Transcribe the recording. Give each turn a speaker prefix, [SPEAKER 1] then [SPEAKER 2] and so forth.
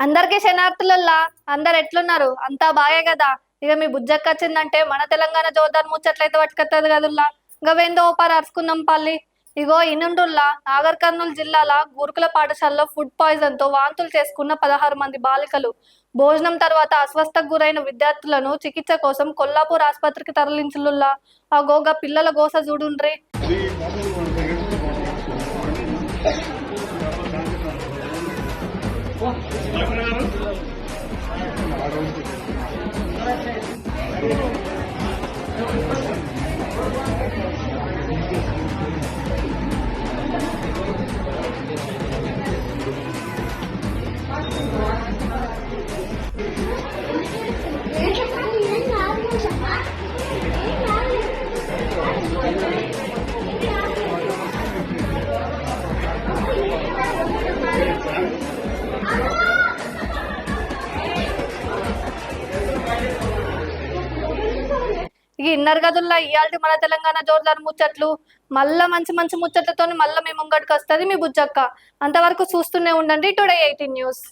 [SPEAKER 1] అందరికీ శనార్థులల్లా. అందరు ఎట్లున్నారు? అంతా బాగే కదా. ఇక మీ బుజ్జక్క వచ్చిందంటే మన తెలంగాణ జోర్దార్ ముచ్చట్లయితే పట్టుకొత్తది కదుల్లా. గవేందో ఓపారి అరుచుకుందాం పల్లి. ఇగో ఇనుండుల్లా నాగర్ కర్నూలు జిల్లాల గురుకుల పాఠశాలలో ఫుడ్ పాయిజన్ తో వాంతులు చేసుకున్న 16 మంది బాలికలు. భోజనం తర్వాత అస్వస్థకు గురైన విద్యార్థులను చికిత్స కోసం కొల్లాపూర్ ఆసుపత్రికి తరలించుల్లా. ఆ గోగ పిల్లల గోస చూడుండ్రి. ఇక ఇన్నర్ గదుల్లో ఇయాల్టి మన తెలంగాణ జోర్దార్ ముచ్చట్లు. మళ్ళా మంచి మంచి ముచ్చట్లతో మళ్ళీ మీ ముంగడికి వస్తుంది మీ బుజ్జక్క. అంతవరకు చూస్తూనే ఉండండి టుడే 18 న్యూస్.